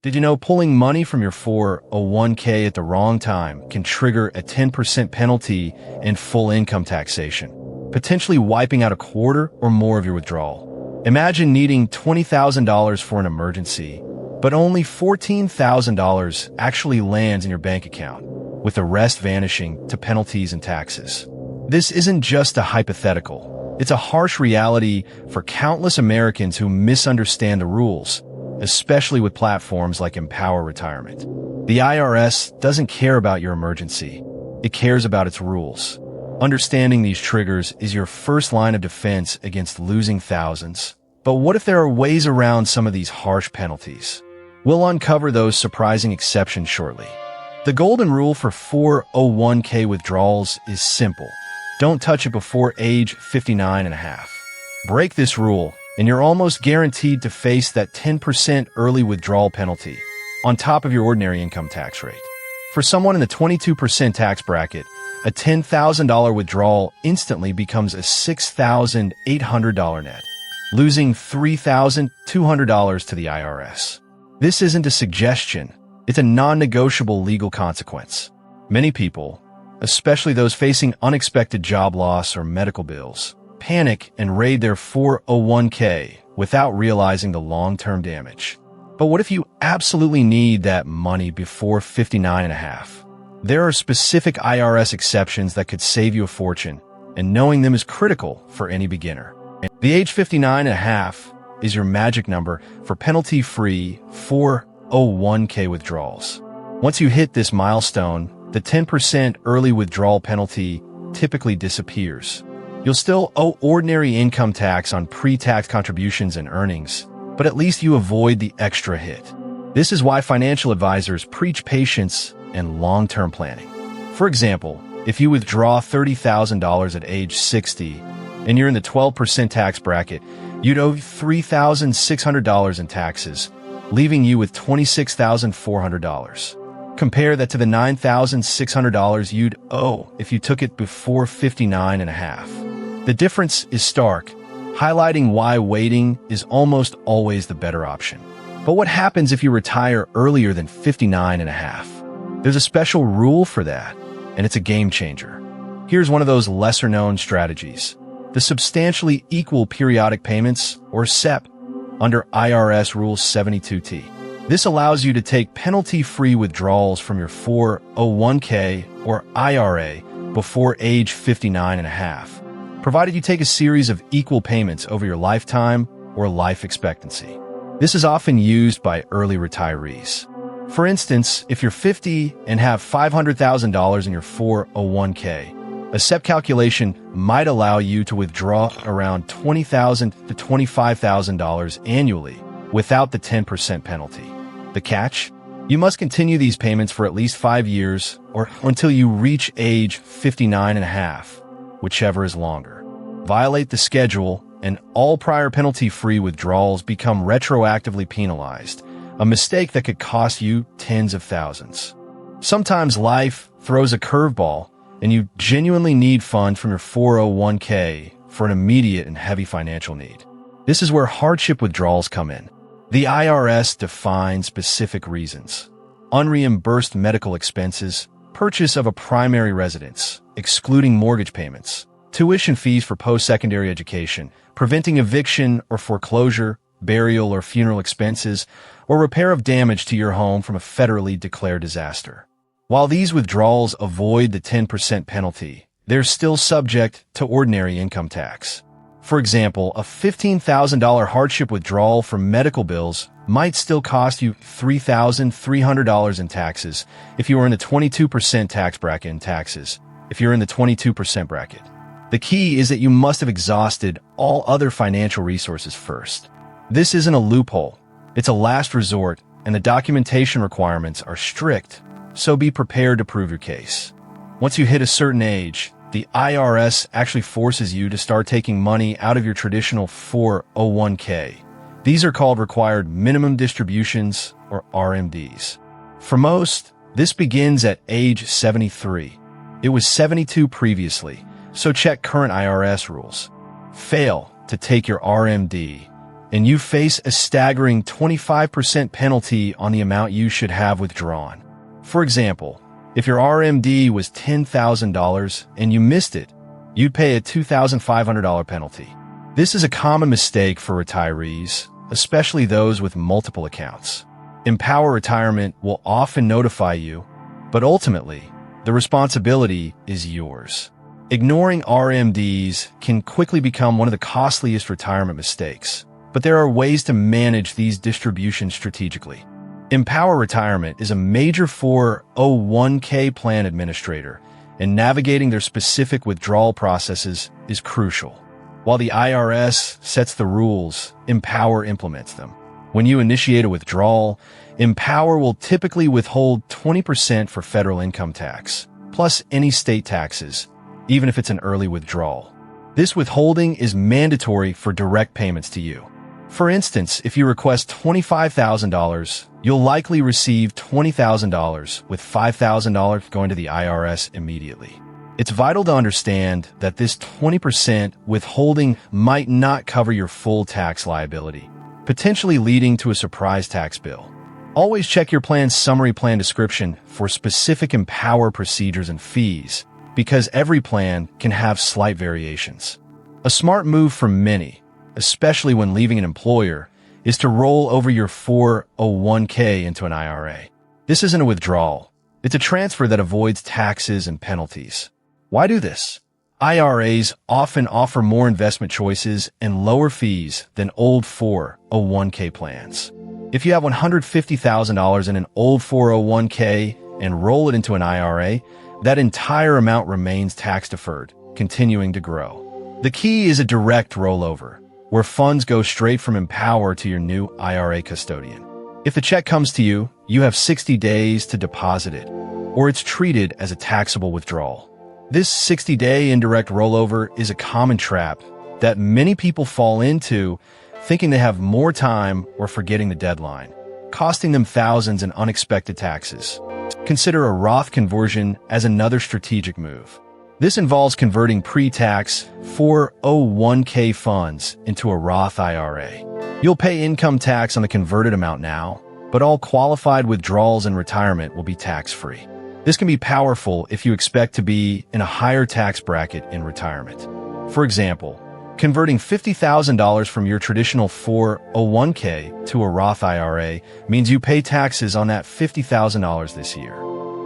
Did you know pulling money from your 401k at the wrong time can trigger a 10% penalty and full income taxation, potentially wiping out a quarter or more of your withdrawal? Imagine needing $20,000 for an emergency, but only $14,000 actually lands in your bank account, with the rest vanishing to penalties and taxes. This isn't just a hypothetical. It's a harsh reality for countless Americans who misunderstand the rules, especially with platforms like Empower Retirement. The IRS doesn't care about your emergency. It cares about its rules. Understanding these triggers is your first line of defense against losing thousands. But what if there are ways around some of these harsh penalties? We'll uncover those surprising exceptions shortly. The golden rule for 401k withdrawals is simple. Don't touch it before age 59 and a half. Break this rule, and you're almost guaranteed to face that 10% early withdrawal penalty on top of your ordinary income tax rate. For someone in the 22% tax bracket, a $10,000 withdrawal instantly becomes a $6,800 net, losing $3,200 to the IRS. This isn't a suggestion. It's a non-negotiable legal consequence. Many people, especially those facing unexpected job loss or medical bills, panic and raid their 401k without realizing the long-term damage. But what if you absolutely need that money before 59 and a half? There are specific IRS exceptions that could save you a fortune, and knowing them is critical for any beginner. The age 59 and a half is your magic number for penalty-free 401k withdrawals. Once you hit this milestone, the 10% early withdrawal penalty typically disappears. You'll still owe ordinary income tax on pre-tax contributions and earnings, but at least you avoid the extra hit. This is why financial advisors preach patience and long-term planning. For example, if you withdraw $30,000 at age 60 and you're in the 12% tax bracket, you'd owe $3,600 in taxes, leaving you with $26,400. Compare that to the $9,600 you'd owe if you took it before 59 and a half. The difference is stark, highlighting why waiting is almost always the better option. But what happens if you retire earlier than 59 and a half? There's a special rule for that, and it's a game changer. Here's one of those lesser-known strategies: the substantially equal periodic payments, or SEPP, under IRS Rule 72T. This allows you to take penalty-free withdrawals from your 401k or IRA before age 59 and a half, provided you take a series of equal payments over your lifetime or life expectancy. This is often used by early retirees. For instance, if you're 50 and have $500,000 in your 401k, a SEPP calculation might allow you to withdraw around $20,000 to $25,000 annually without the 10% penalty. The catch? You must continue these payments for at least 5 years or until you reach age 59 and a half, whichever is longer. Violate the schedule, and all prior penalty-free withdrawals become retroactively penalized, a mistake that could cost you tens of thousands. Sometimes life throws a curveball, and you genuinely need funds from your 401k for an immediate and heavy financial need. This is where hardship withdrawals come in. The IRS defines specific reasons: unreimbursed medical expenses, purchase of a primary residence, excluding mortgage payments, tuition fees for post-secondary education, preventing eviction or foreclosure, burial or funeral expenses, or repair of damage to your home from a federally declared disaster. While these withdrawals avoid the 10% penalty, they're still subject to ordinary income tax. For example, a $15,000 hardship withdrawal for medical bills might still cost you $3,300 in taxes if you are in the 22% tax bracket in taxes, if you're in the 22% bracket. The key is that you must have exhausted all other financial resources first. This isn't a loophole. It's a last resort, and the documentation requirements are strict, so be prepared to prove your case. Once you hit a certain age, the IRS actually forces you to start taking money out of your traditional 401k. These are called required minimum distributions, or RMDs. For most, this begins at age 73. It was 72 previously, so check current IRS rules. Fail to take your RMD, and you face a staggering 25% penalty on the amount you should have withdrawn. For example, if your RMD was $10,000 and you missed it, you'd pay a $2,500 penalty. This is a common mistake for retirees, especially those with multiple accounts. Empower Retirement will often notify you, but ultimately, the responsibility is yours. Ignoring RMDs can quickly become one of the costliest retirement mistakes, but there are ways to manage these distributions strategically. Empower Retirement is a major 401k plan administrator, and navigating their specific withdrawal processes is crucial. While the IRS sets the rules, Empower implements them. When you initiate a withdrawal, Empower will typically withhold 20% for federal income tax, plus any state taxes, even if it's an early withdrawal. This withholding is mandatory for direct payments to you. For instance, if you request $25,000, you'll likely receive $20,000, with $5,000 going to the IRS immediately. It's vital to understand that this 20% withholding might not cover your full tax liability, potentially leading to a surprise tax bill. Always check your plan's summary plan description for specific Empower procedures and fees, because every plan can have slight variations. A smart move for many, especially when leaving an employer, is to roll over your 401k into an IRA. This isn't a withdrawal. It's a transfer that avoids taxes and penalties. Why do this? IRAs often offer more investment choices and lower fees than old 401k plans. If you have $150,000 in an old 401k and roll it into an IRA, that entire amount remains tax-deferred, continuing to grow. The key is a direct rollover, where funds go straight from Empower to your new IRA custodian. If the check comes to you, you have 60 days to deposit it, or it's treated as a taxable withdrawal. This 60-day indirect rollover is a common trap that many people fall into, thinking they have more time or forgetting the deadline, costing them thousands in unexpected taxes. Consider a Roth conversion as another strategic move. This involves converting pre-tax 401k funds into a Roth IRA. You'll pay income tax on the converted amount now, but all qualified withdrawals in retirement will be tax-free. This can be powerful if you expect to be in a higher tax bracket in retirement. For example, converting $50,000 from your traditional 401k to a Roth IRA means you pay taxes on that $50,000 this year.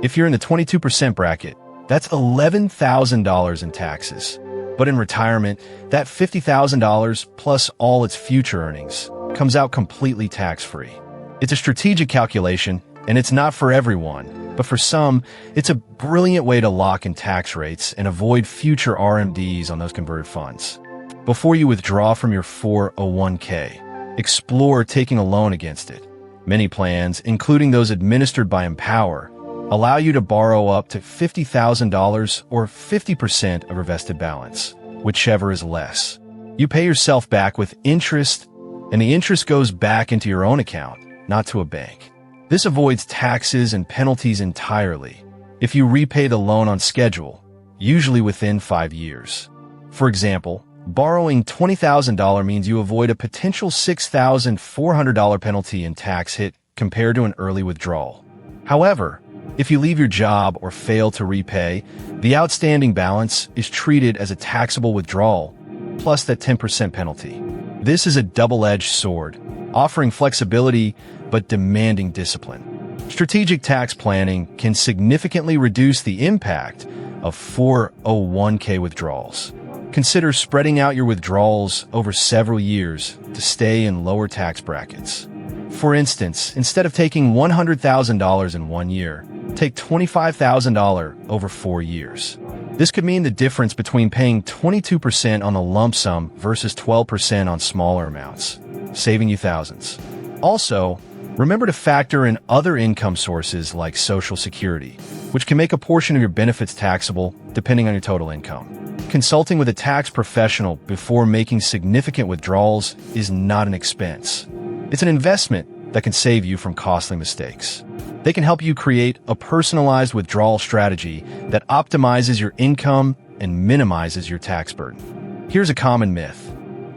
If you're in the 22% bracket, that's $11,000 in taxes. But in retirement, that $50,000 plus all its future earnings comes out completely tax-free. It's a strategic calculation, and it's not for everyone. But for some, it's a brilliant way to lock in tax rates and avoid future RMDs on those converted funds. Before you withdraw from your 401k, explore taking a loan against it. Many plans, including those administered by Empower, allow you to borrow up to $50,000 or 50% of your vested balance, whichever is less. You pay yourself back with interest, and the interest goes back into your own account, not to a bank. This avoids taxes and penalties entirely if you repay the loan on schedule, usually within 5 years. For example, borrowing $20,000 means you avoid a potential $6,400 penalty and tax hit compared to an early withdrawal. However, if you leave your job or fail to repay, the outstanding balance is treated as a taxable withdrawal, plus that 10% penalty. This is a double-edged sword, offering flexibility but demanding discipline. Strategic tax planning can significantly reduce the impact of 401k withdrawals. Consider spreading out your withdrawals over several years to stay in lower tax brackets. For instance, instead of taking $100,000 in 1 year, take $25,000 over 4 years. This could mean the difference between paying 22% on the lump sum versus 12% on smaller amounts, saving you thousands. Also, remember to factor in other income sources like Social Security, which can make a portion of your benefits taxable depending on your total income. Consulting with a tax professional before making significant withdrawals is not an expense. It's an investment that can save you from costly mistakes. They can help you create a personalized withdrawal strategy that optimizes your income and minimizes your tax burden. Here's a common myth.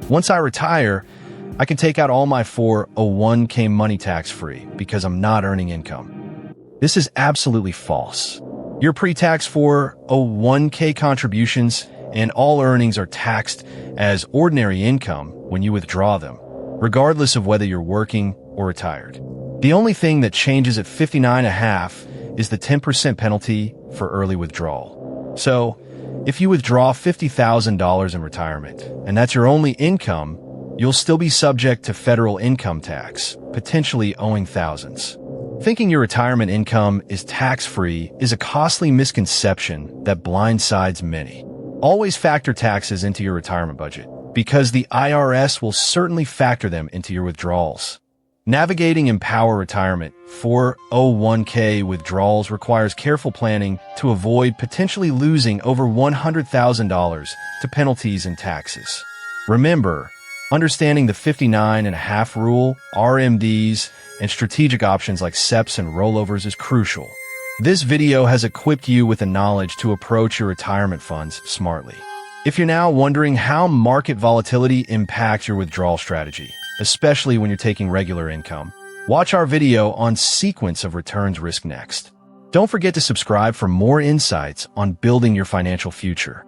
Once I retire, I can take out all my 401k money tax-free because I'm not earning income. This is absolutely false. Your pre-tax 401k contributions and all earnings are taxed as ordinary income when you withdraw them, regardless of whether you're working or retired. The only thing that changes at 59.5 is the 10% penalty for early withdrawal. So, if you withdraw $50,000 in retirement, and that's your only income, you'll still be subject to federal income tax, potentially owing thousands. Thinking your retirement income is tax-free is a costly misconception that blindsides many. Always factor taxes into your retirement budget, because the IRS will certainly factor them into your withdrawals. Navigating Empower Retirement 401k withdrawals requires careful planning to avoid potentially losing over $100,000 to penalties and taxes. Remember, understanding the 59.5 rule, RMDs, and strategic options like SEPPs and rollovers is crucial. This video has equipped you with the knowledge to approach your retirement funds smartly. If you're now wondering how market volatility impacts your withdrawal strategy, especially when you're taking regular income, watch our video on sequence of returns risk next. Don't forget to subscribe for more insights on building your financial future.